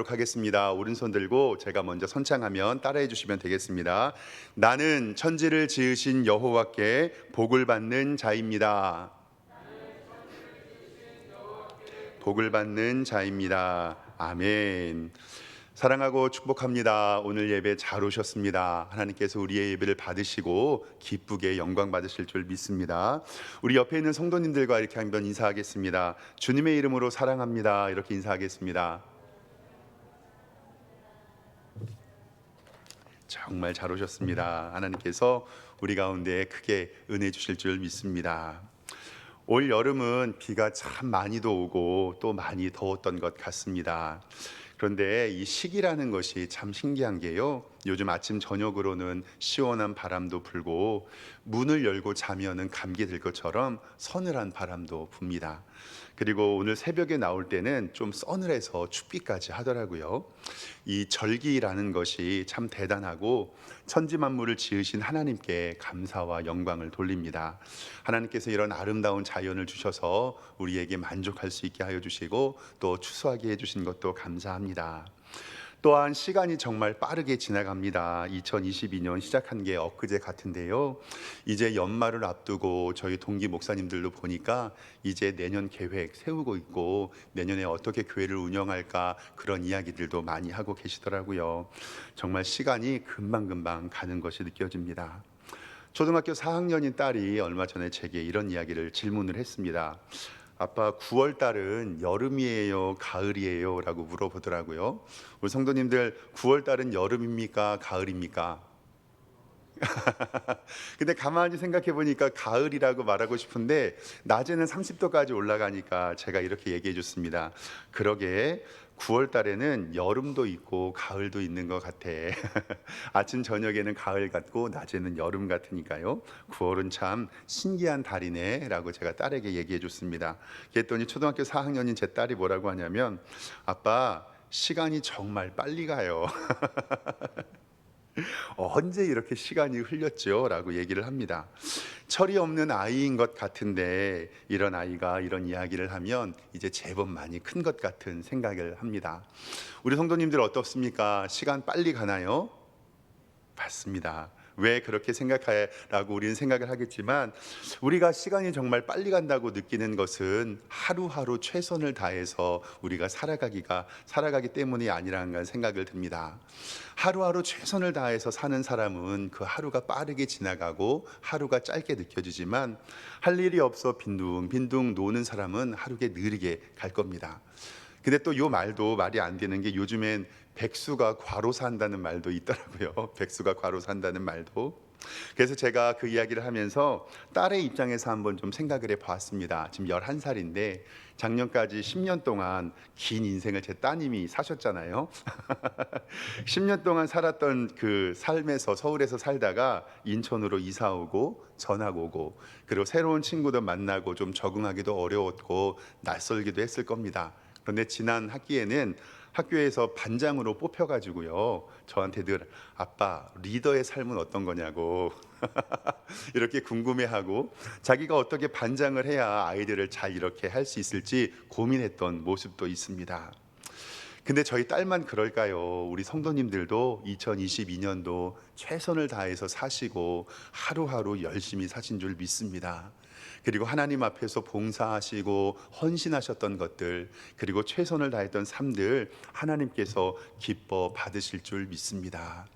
하겠습니다. 오른손 들고 제가 먼저 선창하면 따라해 주시면 되겠습니다. 나는 천지를 지으신 여호와께 복을 받는 자입니다. 복을 받는 자입니다. 아멘. 사랑하고 축복합니다. 오늘 예배 잘 오셨습니다. 하나님께서 우리의 예배를 받으시고 기쁘게 영광 받으실 줄 믿습니다. 우리 옆에 있는 성도님들과 이렇게 한번 인사하겠습니다. 주님의 이름으로 사랑합니다. 이렇게 인사하겠습니다. 정말 잘 오셨습니다. 하나님께서 우리 가운데 크게 은혜 주실 줄 믿습니다. 올 여름은 비가 참 많이도 오고 또 많이 더웠던 것 같습니다. 그런데 이 시기라는 것이 참 신기한 게요, 요즘 아침 저녁으로는 시원한 바람도 불고 문을 열고 자면은 감기 들 것처럼 서늘한 바람도 붑니다. 그리고 오늘 새벽에 나올 때는 좀 서늘해서 춥기까지 하더라고요. 이 절기라는 것이 참 대단하고 천지 만물을 지으신 하나님께 감사와 영광을 돌립니다. 하나님께서 이런 아름다운 자연을 주셔서 우리에게 만족할 수 있게 하여 주시고 또 추수하게 해주신 것도 감사합니다. 또한 시간이 정말 빠르게 지나갑니다. 2022년 시작한 게 엊그제 같은데요, 이제 연말을 앞두고 저희 동기 목사님들도 보니까 이제 내년 계획 세우고 있고 내년에 어떻게 교회를 운영할까 그런 이야기들도 많이 하고 계시더라고요. 정말 시간이 금방금방 가는 것이 느껴집니다. 초등학교 4학년인 딸이 얼마 전에 제게 이런 이야기를 질문을 했습니다. 아빠, 9월 달은 여름이에요, 가을이에요? 라고 물어보더라고요. 우리 성도님들, 9월 달은 여름입니까, 가을입니까? 근데 가만히 생각해 보니까 가을이라고 말하고 싶은데 낮에는 30도까지 올라가니까 제가 이렇게 얘기해 줬습니다. 그러게 9월 달에는 여름도 있고 가을도 있는 것 같아. 아침 저녁에는 가을 같고 낮에는 여름 같으니까요. 9월은 참 신기한 달이네 라고 제가 딸에게 얘기해 줬습니다. 그랬더니 초등학교 4학년인 제 딸이 뭐라고 하냐면, 아빠, 시간이 정말 빨리 가요. 언제 이렇게 시간이 흘렸죠? 라고 얘기를 합니다. 철이 없는 아이인 것 같은데 이런 아이가 이런 이야기를 하면 이제 제법 많이 큰 것 같은 생각을 합니다. 우리 성도님들 어떻습니까? 시간 빨리 가나요? 맞습니다. 왜 그렇게 생각하라고 우리는 생각을 하겠지만, 우리가 시간이 정말 빨리 간다고 느끼는 것은 하루하루 최선을 다해서 우리가 살아가기 때문이 아니라는 생각을 듭니다. 하루하루 최선을 다해서 사는 사람은 그 하루가 빠르게 지나가고 하루가 짧게 느껴지지만, 할 일이 없어 빈둥빈둥 노는 사람은 하루가 느리게 갈 겁니다. 근데 또 이 말도 말이 안 되는 게, 요즘엔 백수가 과로 산다는 말도 있더라고요. 백수가 과로 산다는 말도. 그래서 제가 그 이야기를 하면서 딸의 입장에서 한번 좀 생각을 해봤습니다. 지금 11살인데 작년까지 10년 동안 긴 인생을 제 따님이 사셨잖아요. 10년 동안 살았던 그 삶에서, 서울에서 살다가 인천으로 이사 오고 전학 오고, 그리고 새로운 친구도 만나고 좀 적응하기도 어려웠고 낯설기도 했을 겁니다. 그런데 지난 학기에는 학교에서 반장으로 뽑혀가지고요, 저한테 늘 아빠, 리더의 삶은 어떤 거냐고 이렇게 궁금해하고, 자기가 어떻게 반장을 해야 아이들을 잘 이렇게 할 수 있을지 고민했던 모습도 있습니다. 근데 저희 딸만 그럴까요? 우리 성도님들도 2022년도 최선을 다해서 사시고 하루하루 열심히 사신 줄 믿습니다. 그리고 하나님 앞에서 봉사하시고 헌신하셨던 것들, 그리고 최선을 다했던 삶들 하나님께서 기뻐 받으실 줄 믿습니다.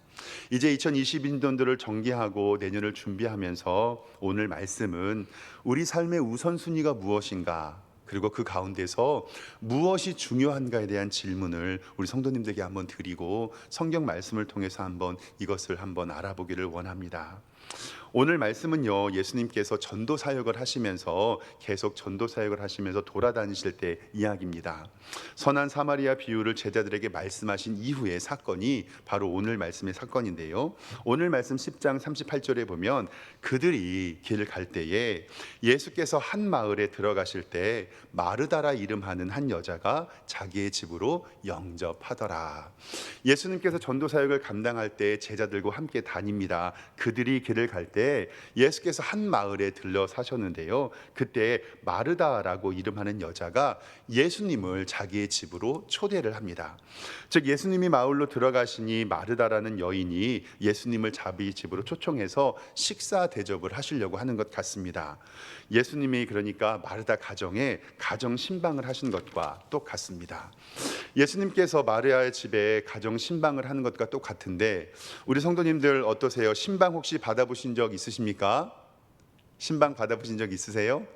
이제 2022년도를 정기하고 내년을 준비하면서 오늘 말씀은 우리 삶의 우선순위가 무엇인가, 그리고 그 가운데서 무엇이 중요한가에 대한 질문을 우리 성도님들에게 한번 드리고 성경 말씀을 통해서 한번 이것을 한번 알아보기를 원합니다. 오늘 말씀은요, 예수님께서 전도 사역을 하시면서 계속 전도 사역을 하시면서 돌아다니실 때 이야기입니다. 선한 사마리아 비유를 제자들에게 말씀하신 이후의 사건이 바로 오늘 말씀의 사건인데요, 오늘 말씀 10장 38절에 보면 그들이 길을 갈 때에 예수께서 한 마을에 들어가실 때 마르다라 이름하는 한 여자가 자기의 집으로 영접하더라. 예수님께서 전도 사역을 감당할 때 제자들과 함께 다닙니다. 그들이 길을 갈 때 예수께서 한 마을에 들러 사셨는데요. 그때 마르다라고 이름하는 여자가 예수님을 자기의 집으로 초대를 합니다. 즉 예수님이 마을로 들어가시니 마르다라는 여인이 예수님을 자기 집으로 초청해서 식사 대접을 하시려고 하는 것 같습니다. 예수님이 그러니까 마르다 가정에 가정 신방을 하신 것과 똑같습니다. 예수님께서 마리아의 집에 가정 신방을 하는 것과 똑같은데 우리 성도님들 어떠세요? 신방 혹시 받아보신 적 있으십니까? 신방 받아보신 적 있으세요?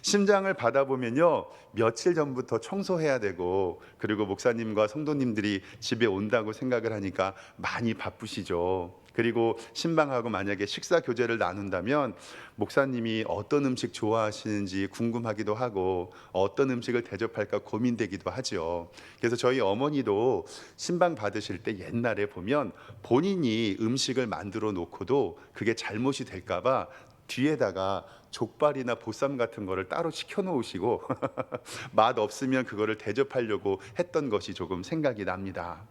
신장을 받아보면요, 며칠 전부터 청소해야 되고, 그리고 목사님과 성도님들이 집에 온다고 생각을 하니까 많이 바쁘시죠. 그리고 신방하고 만약에 식사 교제를 나눈다면 목사님이 어떤 음식 좋아하시는지 궁금하기도 하고 어떤 음식을 대접할까 고민되기도 하죠. 그래서 저희 어머니도 신방 받으실 때 옛날에 보면 본인이 음식을 만들어 놓고도 그게 잘못이 될까 봐 뒤에다가 족발이나 보쌈 같은 거를 따로 시켜 놓으시고 맛 없으면 그거를 대접하려고 했던 것이 조금 생각이 납니다.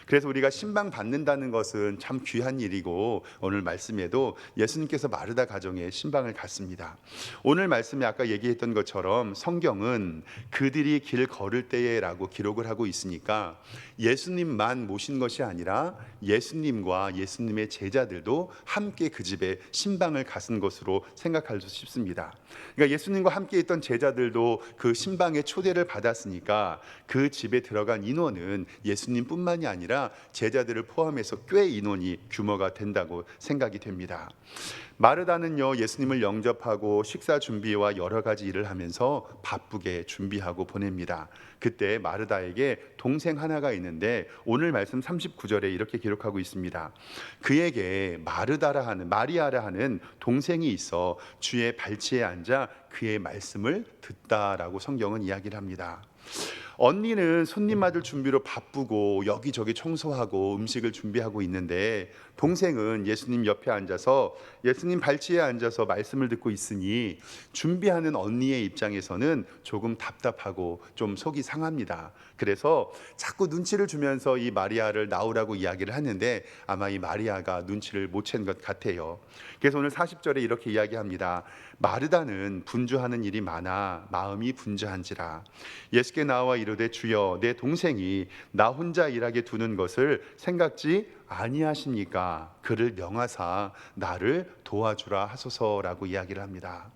그래서 우리가 신방 받는다는 것은 참 귀한 일이고 오늘 말씀에도 예수님께서 마르다 가정에 신방을 갔습니다. 오늘 말씀에 아까 얘기했던 것처럼 성경은 그들이 길 걸을 때에라고 기록을 하고 있으니까 예수님만 모신 것이 아니라 예수님과 예수님의 제자들도 함께 그 집에 신방을 갔은 것으로 생각할 수 싶습니다. 그러니까 예수님과 함께 있던 제자들도 그 신방의 초대를 받았으니까 그 집에 들어간 인원은 예수님뿐만이 아니라 제자들을 포함해서 꽤 인원이 규모가 된다고 생각이 됩니다. 마르다는요, 예수님을 영접하고 식사 준비와 여러 가지 일을 하면서 바쁘게 준비하고 보냅니다. 그때 마르다에게 동생 하나가 있는데 오늘 말씀 39절에 이렇게 기록하고 있습니다. 그에게 마리아라 하는 동생이 있어 주의 발치에 앉아 그의 말씀을 듣다라고 성경은 이야기를 합니다. 언니는 손님 맞을 준비로 바쁘고 여기저기 청소하고 음식을 준비하고 있는데 동생은 예수님 옆에 앉아서 예수님 발치에 앉아서 말씀을 듣고 있으니 준비하는 언니의 입장에서는 조금 답답하고 좀 속이 상합니다. 그래서 자꾸 눈치를 주면서 이 마리아를 나오라고 이야기를 하는데 아마 이 마리아가 눈치를 못 챈 것 같아요. 그래서 오늘 40절에 이렇게 이야기합니다. 마르다는 분주하는 일이 많아 마음이 분주한지라. 예수께 나와 이르되 주여 내 동생이 나 혼자 일하게 두는 것을 생각지 아니하십니까? 그를 명하사 나를 도와주라 하소서라고 이야기를 합니다.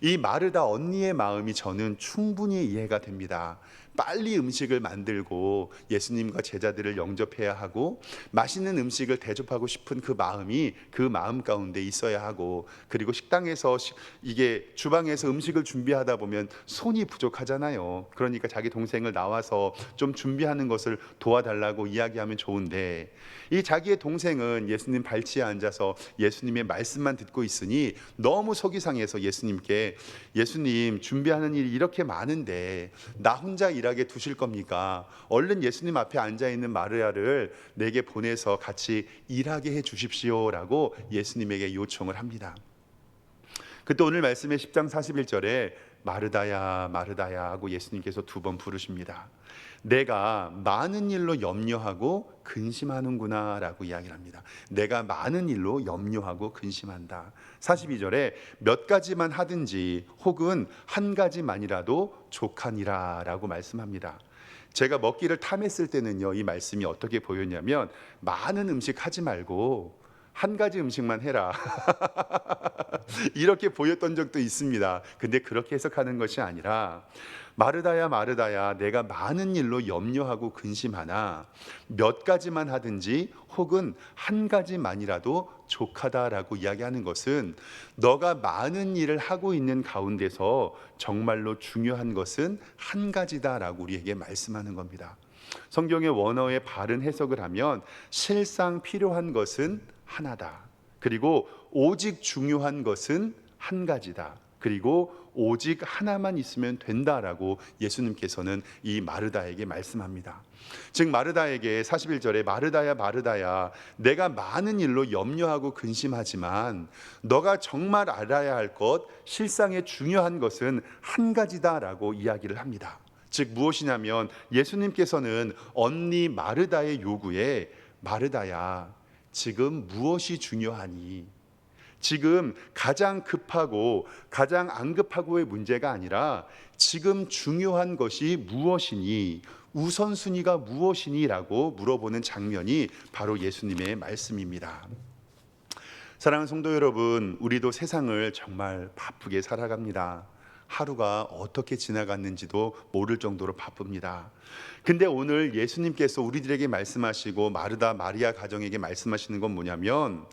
이 마르다 언니의 마음이 저는 충분히 이해가 됩니다. 빨리 음식을 만들고 예수님과 제자들을 영접해야 하고 맛있는 음식을 대접하고 싶은 그 마음이 그 마음 가운데 있어야 하고, 그리고 식당에서 이게 주방에서 음식을 준비하다 보면 손이 부족하잖아요. 그러니까 자기 동생을 나와서 좀 준비하는 것을 도와달라고 이야기하면 좋은데 이 자기의 동생은 예수님 발치에 앉아서 예수님의 말씀만 듣고 있으니 너무 속이 상해서 예수님께 예수님 준비하는 일이 이렇게 많은데 나 혼자 일하게 두실 겁니까? 얼른 예수님 앞에 앉아있는 마리아를 내게 보내서 같이 일하게 해 주십시오라고 예수님에게 요청을 합니다. 그때 오늘 말씀의 10장 41절에 마르다야 마르다야 하고 예수님께서 두 번 부르십니다. 내가 많은 일로 염려하고 근심하는구나 라고 이야기를 합니다. 내가 많은 일로 염려하고 근심한다. 42절에 몇 가지만 하든지 혹은 한 가지만이라도 족하니라 라고 말씀합니다. 제가 먹기를 탐했을 때는요, 이 말씀이 어떻게 보였냐면 많은 음식 하지 말고 한 가지 음식만 해라 이렇게 보였던 적도 있습니다. 근데 그렇게 해석하는 것이 아니라 마르다야 마르다야 내가 많은 일로 염려하고 근심하나 몇 가지만 하든지 혹은 한 가지만이라도 족하다라고 이야기하는 것은 너가 많은 일을 하고 있는 가운데서 정말로 중요한 것은 한 가지다라고 우리에게 말씀하는 겁니다. 성경의 원어의 바른 해석을 하면 실상 필요한 것은 하나다. 그리고 오직 중요한 것은 한 가지다. 그리고 오직 하나만 있으면 된다라고 예수님께서는 이 마르다에게 말씀합니다. 즉 마르다에게 41절에 마르다야 마르다야 내가 많은 일로 염려하고 근심하지만 너가 정말 알아야 할 것, 실상에 중요한 것은 한 가지다라고 이야기를 합니다. 즉 무엇이냐면 예수님께서는 언니 마르다의 요구에 마르다야 지금 무엇이 중요하니? 지금 가장 급하고 가장 안 급하고의 문제가 아니라 지금 중요한 것이 무엇이니, 우선순위가 무엇이니라고 물어보는 장면이 바로 예수님의 말씀입니다. 사랑하는 성도 여러분, 우리도 세상을 정말 바쁘게 살아갑니다. 하루가 어떻게 지나갔는지도 모를 정도로 바쁩니다. 근데 오늘 예수님께서 우리들에게 말씀하시고 마르다 마리아 가정에게 말씀하시는 건 뭐냐면,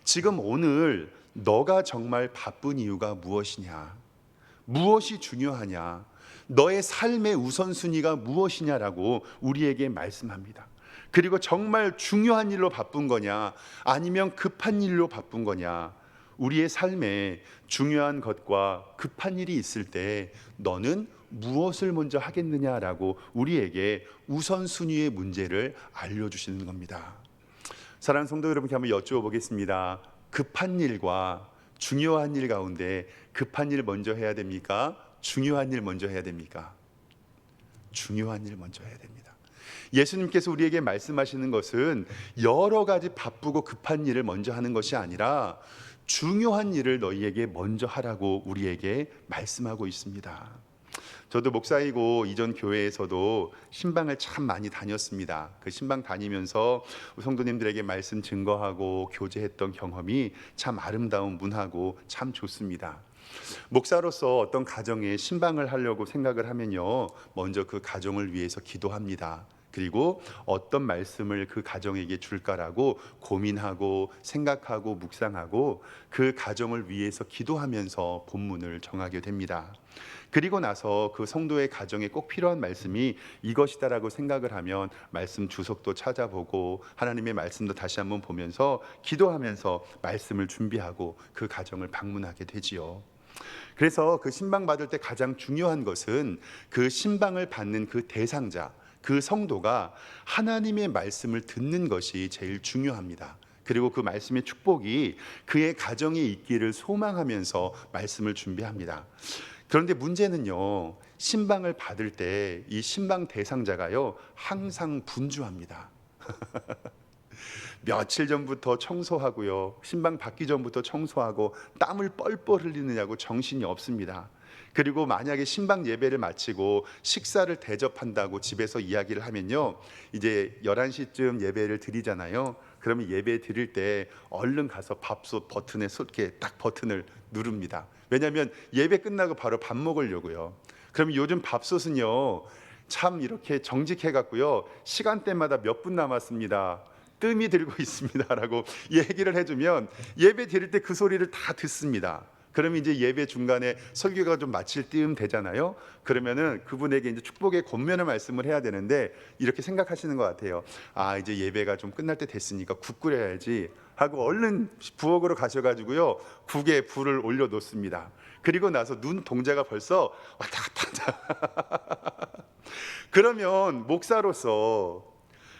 지금 오늘 너가 정말 바쁜 이유가 무엇이냐, 무엇이 중요하냐, 너의 삶의 우선순위가 무엇이냐라고 우리에게 말씀합니다. 그리고 정말 중요한 일로 바쁜 거냐, 아니면 급한 일로 바쁜 거냐, 우리의 삶에 중요한 것과 급한 일이 있을 때 너는 무엇을 먼저 하겠느냐라고 우리에게 우선순위의 문제를 알려주시는 겁니다. 사랑하는 성도 여러분께 한번 여쭈어보겠습니다. 급한 일과 중요한 일 가운데 급한 일 먼저 해야 됩니까? 중요한 일 먼저 해야 됩니까? 중요한 일 먼저 해야 됩니다. 예수님께서 우리에게 말씀하시는 것은 여러 가지 바쁘고 급한 일을 먼저 하는 것이 아니라 중요한 일을 너희에게 먼저 하라고 우리에게 말씀하고 있습니다. 저도 목사이고 이전 교회에서도 신방을 참 많이 다녔습니다. 그 신방 다니면서 성도님들에게 말씀 증거하고 교제했던 경험이 참 아름다운 문화고 참 좋습니다. 목사로서 어떤 가정에 신방을 하려고 생각을 하면요, 먼저 그 가정을 위해서 기도합니다. 그리고 어떤 말씀을 그 가정에게 줄까라고 고민하고 생각하고 묵상하고 그 가정을 위해서 기도하면서 본문을 정하게 됩니다. 그리고 나서 그 성도의 가정에 꼭 필요한 말씀이 이것이다라고 생각을 하면 말씀 주석도 찾아보고 하나님의 말씀도 다시 한번 보면서 기도하면서 말씀을 준비하고 그 가정을 방문하게 되지요. 그래서 그 신방 받을 때 가장 중요한 것은 그 신방을 받는 그 대상자, 그 성도가 하나님의 말씀을 듣는 것이 제일 중요합니다. 그리고 그 말씀의 축복이 그의 가정에 있기를 소망하면서 말씀을 준비합니다. 그런데 문제는요, 신방을 받을 때 이 신방 대상자가요 항상 분주합니다. 며칠 전부터 청소하고요, 신방 받기 전부터 청소하고 땀을 뻘뻘 흘리느냐고 정신이 없습니다. 그리고 만약에 신방 예배를 마치고 식사를 대접한다고 집에서 이야기를 하면요, 이제 11시쯤 예배를 드리잖아요. 그러면 예배 드릴 때 얼른 가서 밥솥 버튼에 쏟게 딱 버튼을 누릅니다. 왜냐하면 예배 끝나고 바로 밥 먹으려고요. 그럼 요즘 밥솥은요 참 이렇게 정직해 갖고요, 시간대마다 몇 분 남았습니다, 뜸이 들고 있습니다 라고 얘기를 해주면 예배 드릴 때 그 소리를 다 듣습니다. 그러면 이제 예배 중간에 설교가 좀 마칠 쯤 되잖아요. 그러면은 그분에게 이제 축복의 권면의 말씀을 해야 되는데 이렇게 생각하시는 것 같아요. 아, 이제 예배가 좀 끝날 때 됐으니까 국 끓여야지 하고 얼른 부엌으로 가셔가지고요, 국에 불을 올려 놓습니다. 그리고 나서 눈 동자가 벌써 왔다 갔다. 그러면 목사로서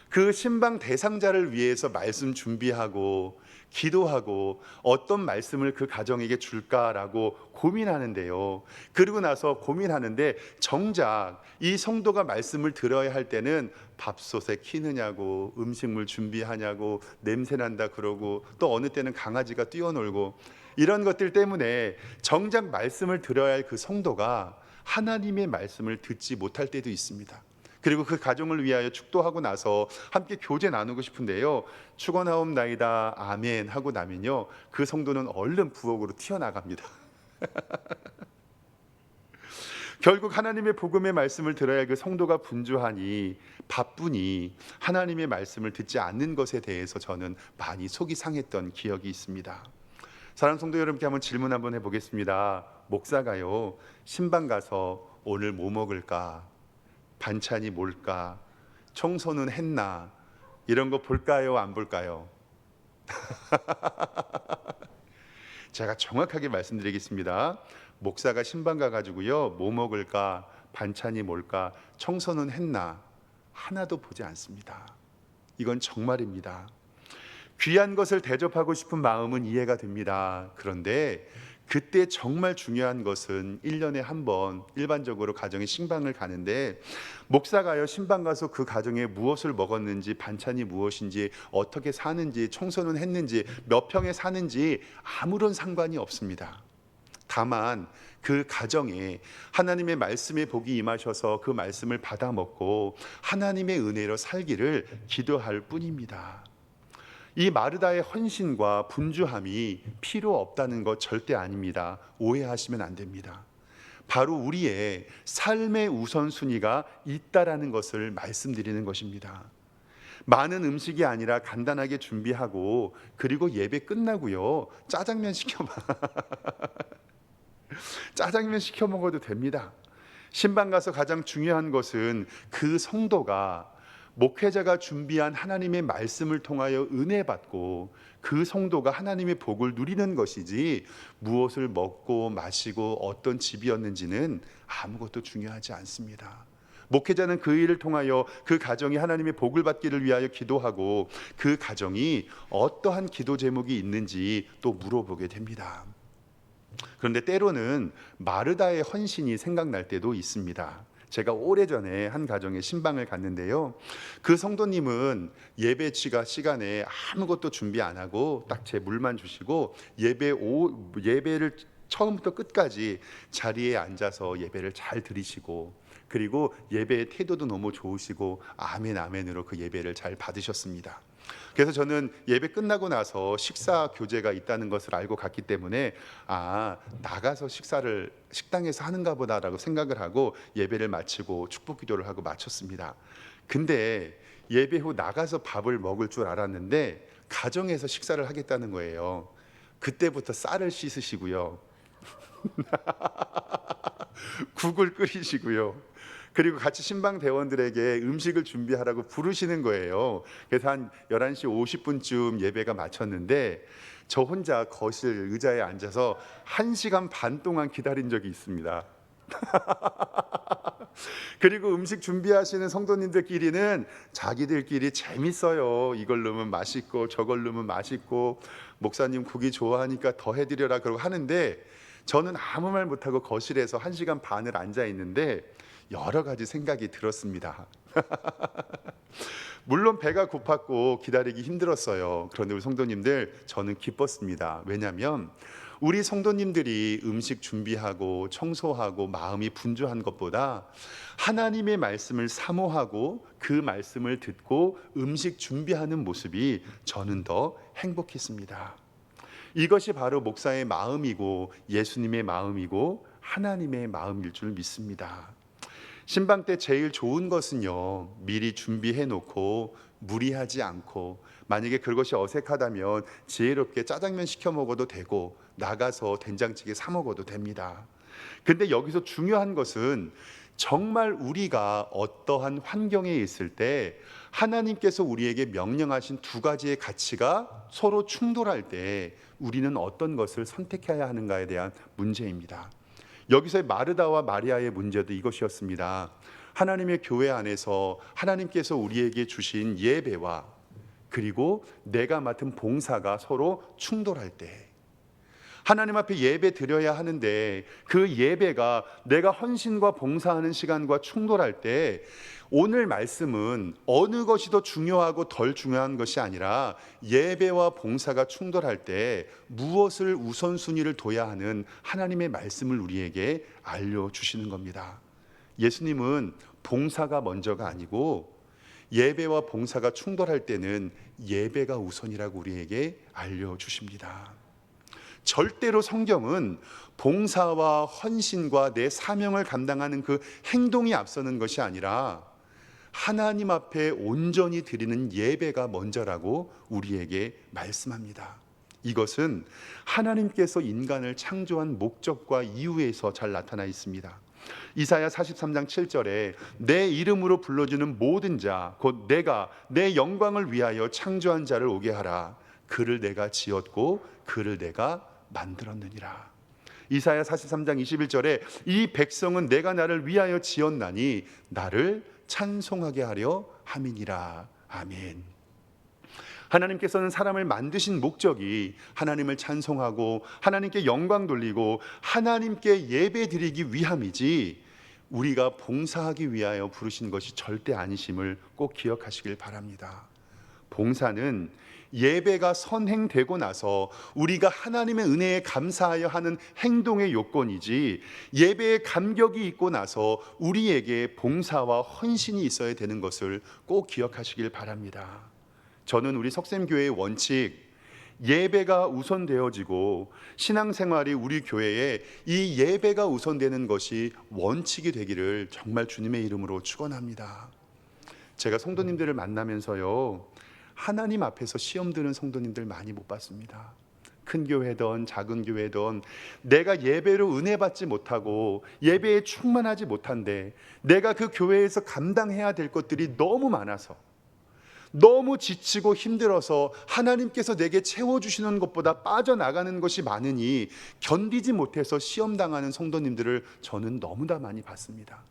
그 신방 대상자를 위해서 말씀 준비하고 기도하고 어떤 말씀을 그 가정에게 줄까라고 고민하는데요, 그리고 나서 고민하는데 정작 이 성도가 말씀을 들어야 할 때는 밥솥에 키느냐고, 음식물 준비하냐고, 냄새난다 그러고, 또 어느 때는 강아지가 뛰어놀고, 이런 것들 때문에 정작 말씀을 들어야 할 그 성도가 하나님의 말씀을 듣지 못할 때도 있습니다. 그리고 그 가정을 위하여 축도하고 나서 함께 교제 나누고 싶은데요, 축원하옵나이다 아멘 하고 나면요, 그 성도는 얼른 부엌으로 튀어나갑니다. 결국 하나님의 복음의 말씀을 들어야 할 그 성도가 분주하니 바쁘니 하나님의 말씀을 듣지 않는 것에 대해서 저는 많이 속이 상했던 기억이 있습니다. 사랑하는 성도 여러분께 한번 질문 한번 해보겠습니다. 목사가요, 신방 가서 오늘 뭐 먹을까, 반찬이 뭘까, 청소는 했나, 이런 거 볼까요, 안 볼까요? 제가 정확하게 말씀드리겠습니다. 목사가 신방 가가지고요, 뭐 먹을까, 반찬이 뭘까, 청소는 했나, 하나도 보지 않습니다. 이건 정말입니다. 귀한 것을 대접하고 싶은 마음은 이해가 됩니다. 그런데 그때 정말 중요한 것은 1년에 한 번 일반적으로 가정에 신방을 가는데, 목사가요 신방 가서 그 가정에 무엇을 먹었는지, 반찬이 무엇인지, 어떻게 사는지, 청소는 했는지, 몇 평에 사는지 아무런 상관이 없습니다. 다만 그 가정에 하나님의 말씀의 복이 임하셔서 그 말씀을 받아 먹고 하나님의 은혜로 살기를 기도할 뿐입니다. 이 마르다의 헌신과 분주함이 필요 없다는 것 절대 아닙니다. 오해하시면 안 됩니다. 바로 우리의 삶의 우선순위가 있다라는 것을 말씀드리는 것입니다. 많은 음식이 아니라 간단하게 준비하고, 그리고 예배 끝나고요 짜장면 시켜 먹어도 됩니다. 신방 가서 가장 중요한 것은 그 성도가, 목회자가 준비한 하나님의 말씀을 통하여 은혜 받고 그 성도가 하나님의 복을 누리는 것이지, 무엇을 먹고 마시고 어떤 집이었는지는 아무것도 중요하지 않습니다. 목회자는 그 일을 통하여 그 가정이 하나님의 복을 받기를 위하여 기도하고, 그 가정이 어떠한 기도 제목이 있는지 또 물어보게 됩니다. 그런데 때로는 마르다의 헌신이 생각날 때도 있습니다. 제가 오래전에 한 가정에 신방을 갔는데요, 그 성도님은 예배 시간에 아무것도 준비 안 하고 딱 제 물만 주시고 예배를 처음부터 끝까지 자리에 앉아서 예배를 잘 드리시고, 그리고 예배의 태도도 너무 좋으시고 아멘 아멘으로 그 예배를 잘 받으셨습니다. 그래서 저는 예배 끝나고 나서 식사 교제가 있다는 것을 알고 갔기 때문에, 나가서 식사를 식당에서 하는가 보다라고 생각을 하고 예배를 마치고 축복 기도를 하고 마쳤습니다. 근데 예배 후 나가서 밥을 먹을 줄 알았는데 가정에서 식사를 하겠다는 거예요. 그때부터 쌀을 씻으시고요 국을 끓이시고요, 그리고 같이 신방 대원들에게 음식을 준비하라고 부르시는 거예요. 그래서 한 11시 50분쯤 예배가 마쳤는데 저 혼자 거실 의자에 앉아서 1시간 반 동안 기다린 적이 있습니다. 그리고 음식 준비하시는 성도님들끼리는 자기들끼리 재밌어요. 이걸 넣으면 맛있고 저걸 넣으면 맛있고, 목사님 국이 좋아하니까 더 해드려라 그러고 하는데, 저는 아무 말 못하고 거실에서 1시간 반을 앉아 있는데 여러 가지 생각이 들었습니다. 물론 배가 고팠고 기다리기 힘들었어요. 그런데 우리 성도님들, 저는 기뻤습니다. 왜냐하면 우리 성도님들이 음식 준비하고 청소하고 마음이 분주한 것보다 하나님의 말씀을 사모하고 그 말씀을 듣고 음식 준비하는 모습이 저는 더 행복했습니다. 이것이 바로 목사의 마음이고 예수님의 마음이고 하나님의 마음일 줄 믿습니다. 신방 때 제일 좋은 것은요, 미리 준비해 놓고 무리하지 않고, 만약에 그것이 어색하다면 지혜롭게 짜장면 시켜 먹어도 되고 나가서 된장찌개 사 먹어도 됩니다. 근데 여기서 중요한 것은, 정말 우리가 어떠한 환경에 있을 때 하나님께서 우리에게 명령하신 두 가지의 가치가 서로 충돌할 때 우리는 어떤 것을 선택해야 하는가에 대한 문제입니다. 여기서의 마르다와 마리아의 문제도 이것이었습니다. 하나님의 교회 안에서 하나님께서 우리에게 주신 예배와 그리고 내가 맡은 봉사가 서로 충돌할 때, 하나님 앞에 예배 드려야 하는데 그 예배가 내가 헌신과 봉사하는 시간과 충돌할 때, 오늘 말씀은 어느 것이 더 중요하고 덜 중요한 것이 아니라 예배와 봉사가 충돌할 때 무엇을 우선순위를 둬야 하는 하나님의 말씀을 우리에게 알려주시는 겁니다. 예수님은 봉사가 먼저가 아니고 예배와 봉사가 충돌할 때는 예배가 우선이라고 우리에게 알려주십니다. 절대로 성경은 봉사와 헌신과 내 사명을 감당하는 그 행동이 앞서는 것이 아니라 하나님 앞에 온전히 드리는 예배가 먼저라고 우리에게 말씀합니다. 이것은 하나님께서 인간을 창조한 목적과 이유에서 잘 나타나 있습니다. 이사야 43장 7절에 내 이름으로 불러주는 모든 자, 곧 내가 내 영광을 위하여 창조한 자를 오게 하라. 그를 내가 지었고 그를 내가 만들었느니라. 이사야 43장 21절에 이 백성은 내가 나를 위하여 지었나니 나를 찬송하게 하려 함이니라. 아멘. 하나님께서는 사람을 만드신 목적이 하나님을 찬송하고 하나님께 영광 돌리고 하나님께 예배 드리기 위함이지 우리가 봉사하기 위하여 부르신 것이 절대 아니심을 꼭 기억하시길 바랍니다. 봉사는 예배가 선행되고 나서 우리가 하나님의 은혜에 감사하여 하는 행동의 요건이지, 예배에 감격이 있고 나서 우리에게 봉사와 헌신이 있어야 되는 것을 꼭 기억하시길 바랍니다. 저는 우리 석샘교회의 원칙, 예배가 우선되어지고 신앙생활이 우리 교회에 이 예배가 우선되는 것이 원칙이 되기를 정말 주님의 이름으로 축원합니다. 제가 성도님들을 만나면서요, 하나님 앞에서 시험 드는 성도님들 많이 못 봤습니다. 큰 교회든 작은 교회든 내가 예배로 은혜 받지 못하고 예배에 충만하지 못한데 내가 그 교회에서 감당해야 될 것들이 너무 많아서 너무 지치고 힘들어서 하나님께서 내게 채워주시는 것보다 빠져나가는 것이 많으니 견디지 못해서 시험당하는 성도님들을 저는 너무나 많이 봤습니다.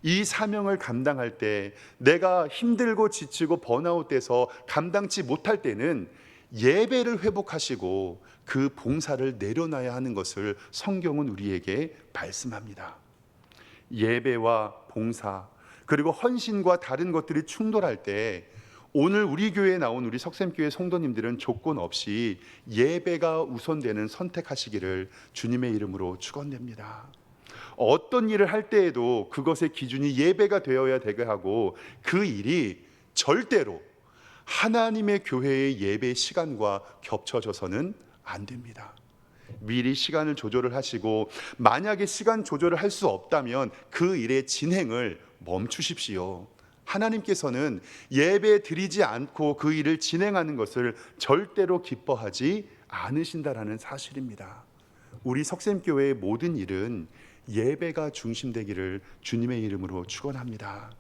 이 사명을 감당할 때 내가 힘들고 지치고 번아웃돼서 감당치 못할 때는 예배를 회복하시고 그 봉사를 내려놔야 하는 것을 성경은 우리에게 말씀합니다. 예배와 봉사 그리고 헌신과 다른 것들이 충돌할 때 오늘 우리 교회에 나온 우리 석샘교회 성도님들은 조건 없이 예배가 우선되는 선택하시기를 주님의 이름으로 축원합니다. 어떤 일을 할 때에도 그것의 기준이 예배가 되어야 되게 하고 그 일이 절대로 하나님의 교회의 예배 시간과 겹쳐져서는 안 됩니다. 미리 시간을 조절을 하시고 만약에 시간 조절을 할 수 없다면 그 일의 진행을 멈추십시오. 하나님께서는 예배 드리지 않고 그 일을 진행하는 것을 절대로 기뻐하지 않으신다라는 사실입니다. 우리 석샘교회의 모든 일은 예배가 중심되기를 주님의 이름으로 축원합니다.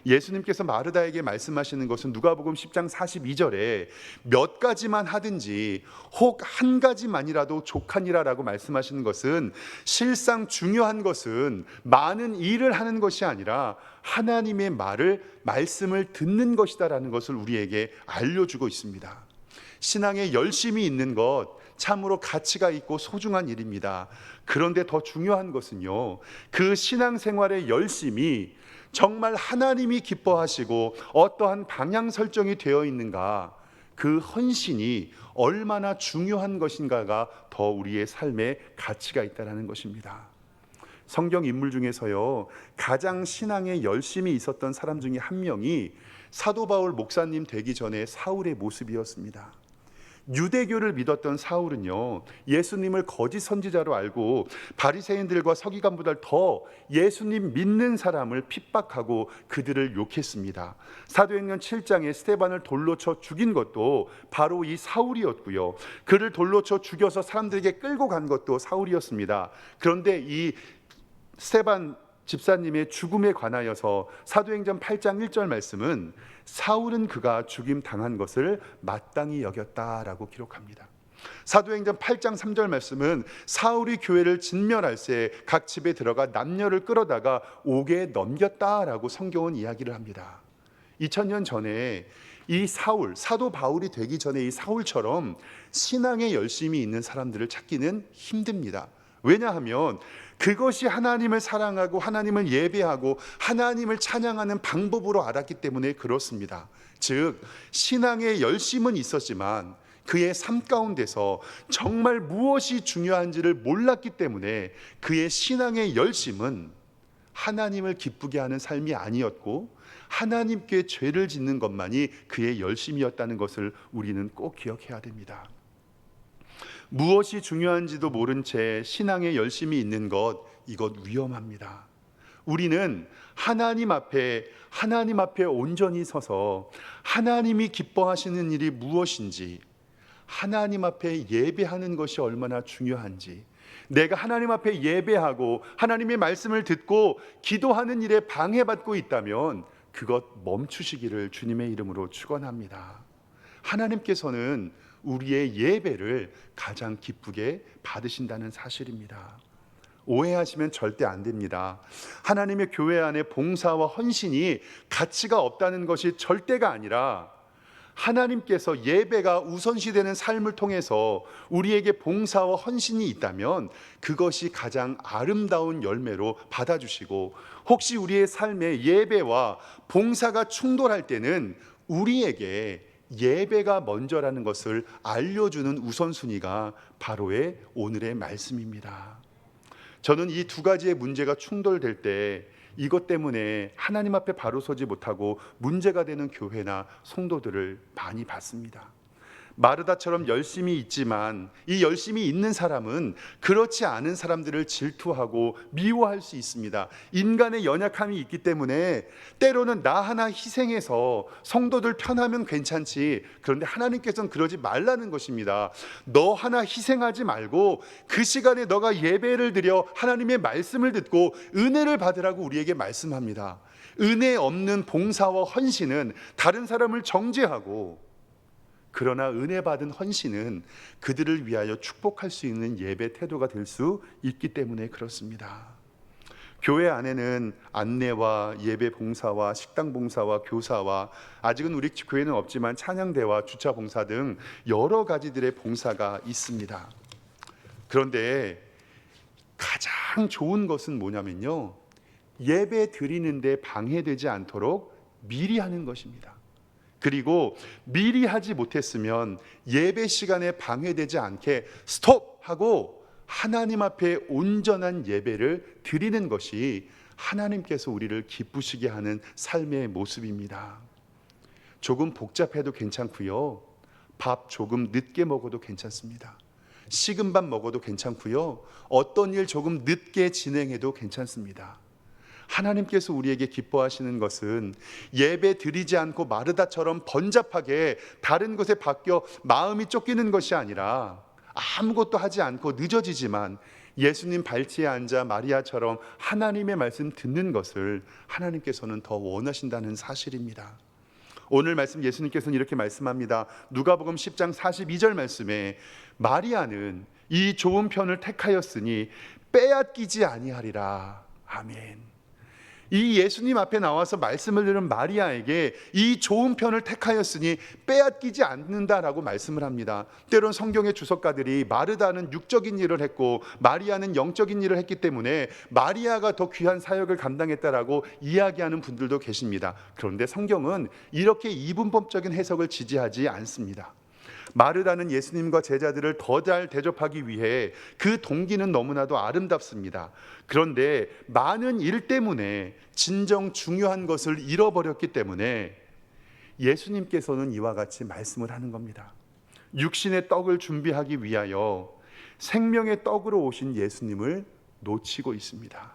예수님께서 마르다에게 말씀하시는 것은 누가복음 10장 42절에 몇 가지만 하든지 혹 한 가지만이라도 족하니라라고 말씀하시는 것은 실상 중요한 것은 많은 일을 하는 것이 아니라 하나님의 말씀을 듣는 것이다라는 것을 우리에게 알려주고 있습니다. 신앙에 열심이 있는 것 참으로 가치가 있고 소중한 일입니다. 그런데 더 중요한 것은요, 그 신앙생활의 열심이 정말 하나님이 기뻐하시고 어떠한 방향 설정이 되어 있는가, 그 헌신이 얼마나 중요한 것인가가 더 우리의 삶에 가치가 있다는 것입니다. 성경 인물 중에서요, 가장 신앙에 열심히 있었던 사람 중에 한 명이 사도 바울 목사님 되기 전에 사울의 모습이었습니다. 유대교를 믿었던 사울은요, 예수님을 거짓 선지자로 알고 바리새인들과 서기관보다 더 예수님 믿는 사람을 핍박하고 그들을 욕했습니다. 사도행전 7장에 스데반을 돌로 쳐 죽인 것도 바로 이 사울이었고요, 그를 돌로 쳐 죽여서 사람들에게 끌고 간 것도 사울이었습니다. 그런데 이 스데반 집사님의 죽음에 관하여서 사도행전 8장 1절 말씀은 사울은 그가 죽임 당한 것을 마땅히 여겼다라고 기록합니다. 사도행전 8장 3절 말씀은 사울이 교회를 진멸할 새 각 집에 들어가 남녀를 끌어다가 옥에 넘겼다라고 성경은 이야기를 합니다. 2000년 전에 이 사울, 사도 바울이 되기 전에 이 사울처럼 신앙에 열심히 있는 사람들을 찾기는 힘듭니다. 왜냐하면 그것이 하나님을 사랑하고 하나님을 예배하고 하나님을 찬양하는 방법으로 알았기 때문에 그렇습니다. 즉 신앙의 열심은 있었지만 그의 삶 가운데서 정말 무엇이 중요한지를 몰랐기 때문에 그의 신앙의 열심은 하나님을 기쁘게 하는 삶이 아니었고 하나님께 죄를 짓는 것만이 그의 열심이었다는 것을 우리는 꼭 기억해야 됩니다. 무엇이 중요한지도 모른 채 신앙에 열심히 있는 것, 이것 위험합니다. 우리는 하나님 앞에 온전히 서서 하나님이 기뻐하시는 일이 무엇인지, 하나님 앞에 예배하는 것이 얼마나 중요한지, 내가 하나님 앞에 예배하고 하나님의 말씀을 듣고 기도하는 일에 방해받고 있다면 그것 멈추시기를 주님의 이름으로 축원합니다. 하나님께서는 우리의 예배를 가장 기쁘게 받으신다는 사실입니다. 오해하시면 절대 안 됩니다. 하나님의 교회 안에 봉사와 헌신이 가치가 없다는 것이 절대가 아니라 하나님께서 예배가 우선시되는 삶을 통해서 우리에게 봉사와 헌신이 있다면 그것이 가장 아름다운 열매로 받아주시고, 혹시 우리의 삶에 예배와 봉사가 충돌할 때는 우리에게 예배가 먼저라는 것을 알려주는 우선순위가 바로의 오늘의 말씀입니다. 저는 이 두 가지의 문제가 충돌될 때 이것 때문에 하나님 앞에 바로 서지 못하고 문제가 되는 교회나 성도들을 많이 봤습니다. 마르다처럼 열심히 있지만 이 열심히 있는 사람은 그렇지 않은 사람들을 질투하고 미워할 수 있습니다. 인간의 연약함이 있기 때문에 때로는 나 하나 희생해서 성도들 편하면 괜찮지, 그런데 하나님께서는 그러지 말라는 것입니다. 너 하나 희생하지 말고 그 시간에 너가 예배를 드려 하나님의 말씀을 듣고 은혜를 받으라고 우리에게 말씀합니다. 은혜 없는 봉사와 헌신은 다른 사람을 정죄하고, 그러나 은혜 받은 헌신은 그들을 위하여 축복할 수 있는 예배 태도가 될 수 있기 때문에 그렇습니다. 교회 안에는 안내와 예배 봉사와 식당 봉사와 교사와, 아직은 우리 교회는 없지만 찬양대와 주차 봉사 등 여러 가지들의 봉사가 있습니다. 그런데 가장 좋은 것은 뭐냐면요, 예배 드리는데 방해되지 않도록 미리 하는 것입니다. 그리고 미리 하지 못했으면 예배 시간에 방해되지 않게 스톱하고 하나님 앞에 온전한 예배를 드리는 것이 하나님께서 우리를 기쁘시게 하는 삶의 모습입니다. 조금 복잡해도 괜찮고요, 밥 조금 늦게 먹어도 괜찮습니다. 식은 밥 먹어도 괜찮고요, 어떤 일 조금 늦게 진행해도 괜찮습니다. 하나님께서 우리에게 기뻐하시는 것은 예배 드리지 않고 마르다처럼 번잡하게 다른 곳에 바뀌어 마음이 쫓기는 것이 아니라, 아무것도 하지 않고 늦어지지만 예수님 발치에 앉아 마리아처럼 하나님의 말씀 듣는 것을 하나님께서는 더 원하신다는 사실입니다. 오늘 말씀 예수님께서는 이렇게 말씀합니다. 누가복음 10장 42절 말씀에 마리아는 이 좋은 편을 택하였으니 빼앗기지 아니하리라. 아멘. 이 예수님 앞에 나와서 말씀을 들은 마리아에게 이 좋은 편을 택하였으니 빼앗기지 않는다라고 말씀을 합니다. 때론 성경의 주석가들이 마르다는 육적인 일을 했고 마리아는 영적인 일을 했기 때문에 마리아가 더 귀한 사역을 감당했다라고 이야기하는 분들도 계십니다. 그런데 성경은 이렇게 이분법적인 해석을 지지하지 않습니다. 마르다는 예수님과 제자들을 더 잘 대접하기 위해 그 동기는 너무나도 아름답습니다. 그런데 많은 일 때문에 진정 중요한 것을 잃어버렸기 때문에 예수님께서는 이와 같이 말씀을 하는 겁니다. 육신의 떡을 준비하기 위하여 생명의 떡으로 오신 예수님을 놓치고 있습니다.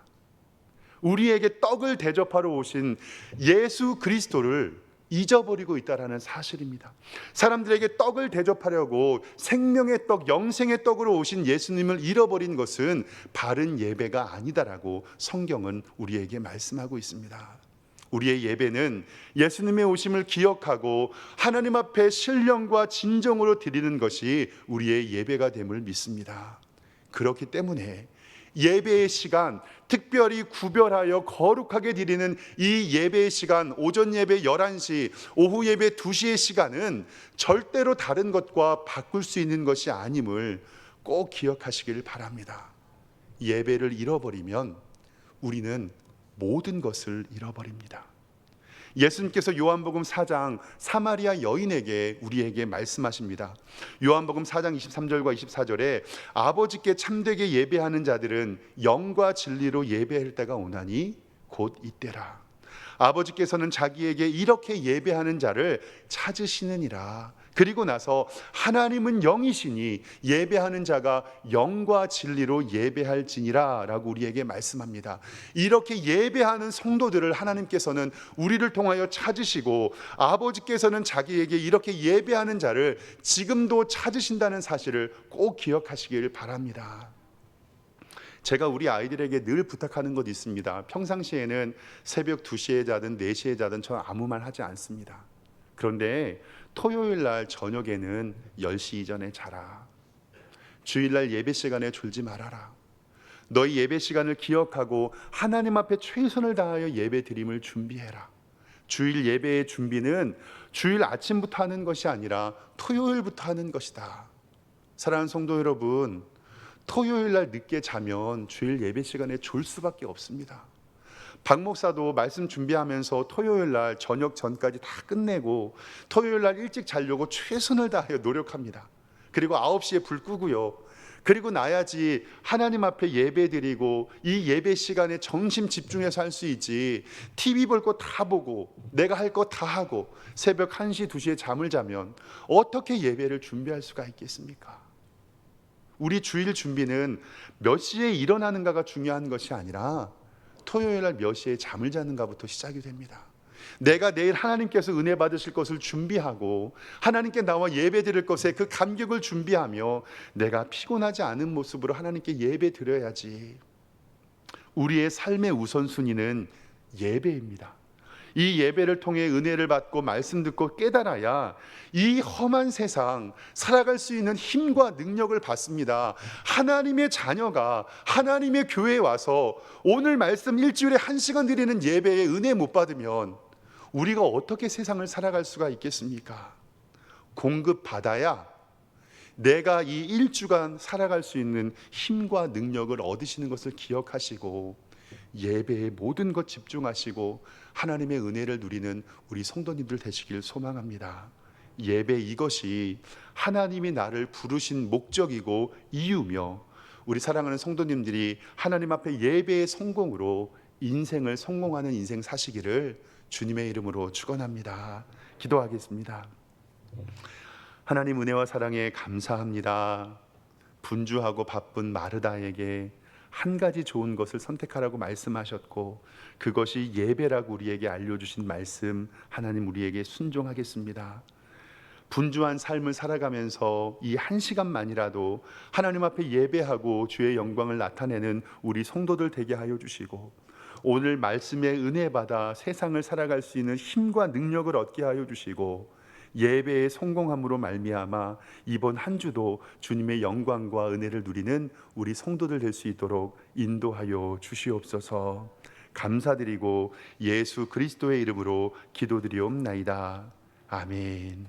우리에게 떡을 대접하러 오신 예수 그리스도를 잊어버리고 있다는 사실입니다. 사람들에게 떡을 대접하려고 생명의 떡, 영생의 떡으로 오신 예수님을 잃어버린 것은 바른 예배가 아니다라고 성경은 우리에게 말씀하고 있습니다. 우리의 예배는 예수님의 오심을 기억하고 하나님 앞에 신령과 진정으로 드리는 것이 우리의 예배가 됨을 믿습니다. 그렇기 때문에 예배의 시간, 특별히 구별하여 거룩하게 드리는 이 예배의 시간, 오전 예배 11시, 오후 예배 2시의 시간은 절대로 다른 것과 바꿀 수 있는 것이 아님을 꼭 기억하시길 바랍니다. 예배를 잃어버리면 우리는 모든 것을 잃어버립니다. 예수님께서 요한복음 4장 사마리아 여인에게 우리에게 말씀하십니다. 요한복음 4장 23절과 24절에 아버지께 참되게 예배하는 자들은 영과 진리로 예배할 때가 오나니 곧 이때라. 아버지께서는 자기에게 이렇게 예배하는 자를 찾으시느니라. 그리고 나서 하나님은 영이시니 예배하는 자가 영과 진리로 예배할지니라 라고 우리에게 말씀합니다. 이렇게 예배하는 성도들을 하나님께서는 우리를 통하여 찾으시고 아버지께서는 자기에게 이렇게 예배하는 자를 지금도 찾으신다는 사실을 꼭 기억하시길 바랍니다. 제가 우리 아이들에게 늘 부탁하는 것 있습니다. 평상시에는 새벽 2시에 자든 4시에 자든 저는 아무 말 하지 않습니다. 그런데 토요일 날 저녁에는 10시 이전에 자라. 주일날 예배 시간에 졸지 말아라. 너희 예배 시간을 기억하고 하나님 앞에 최선을 다하여 예배 드림을 준비해라. 주일 예배의 준비는 주일 아침부터 하는 것이 아니라 토요일부터 하는 것이다. 사랑하는 성도 여러분, 토요일 날 늦게 자면 주일 예배 시간에 졸 수밖에 없습니다. 박 목사도 말씀 준비하면서 토요일 날 저녁 전까지 다 끝내고 토요일 날 일찍 자려고 최선을 다하여 노력합니다. 그리고 9시에 불 끄고요. 그리고 나야지 하나님 앞에 예배 드리고 이 예배 시간에 정심 집중해서 할 수 있지, TV 볼 거 다 보고 내가 할 거 다 하고 새벽 1시, 2시에 잠을 자면 어떻게 예배를 준비할 수가 있겠습니까? 우리 주일 준비는 몇 시에 일어나는가가 중요한 것이 아니라 토요일 날 몇 시에 잠을 자는가부터 시작이 됩니다. 내가 내일 하나님께서 은혜 받으실 것을 준비하고 하나님께 나와 예배 드릴 것에 그 감격을 준비하며 내가 피곤하지 않은 모습으로 하나님께 예배 드려야지. 우리의 삶의 우선순위는 예배입니다. 이 예배를 통해 은혜를 받고 말씀 듣고 깨달아야 이 험한 세상 살아갈 수 있는 힘과 능력을 받습니다. 하나님의 자녀가 하나님의 교회에 와서 오늘 말씀 일주일에 1시간 드리는 예배에 은혜 못 받으면 우리가 어떻게 세상을 살아갈 수가 있겠습니까? 공급받아야 내가 이 일주간 살아갈 수 있는 힘과 능력을 얻으시는 것을 기억하시고 예배에 모든 것 집중하시고 하나님의 은혜를 누리는 우리 성도님들 되시길 소망합니다. 예배, 이것이 하나님이 나를 부르신 목적이고 이유며 우리 사랑하는 성도님들이 하나님 앞에 예배의 성공으로 인생을 성공하는 인생 사시기를 주님의 이름으로 축원합니다. 기도하겠습니다. 하나님 은혜와 사랑에 감사합니다. 분주하고 바쁜 마르다에게 한 가지 좋은 것을 선택하라고 말씀하셨고 그것이 예배라고 우리에게 알려주신 말씀, 하나님 우리에게 순종하겠습니다. 분주한 삶을 살아가면서 이 1시간만이라도 하나님 앞에 예배하고 주의 영광을 나타내는 우리 성도들 되게 하여 주시고 오늘 말씀의 은혜 받아 세상을 살아갈 수 있는 힘과 능력을 얻게 하여 주시고 예배의 성공함으로 말미암아 이번 한 주도 주님의 영광과 은혜를 누리는 우리 성도들 될 수 있도록 인도하여 주시옵소서. 감사드리고 예수 그리스도의 이름으로 기도드리옵나이다. 아멘.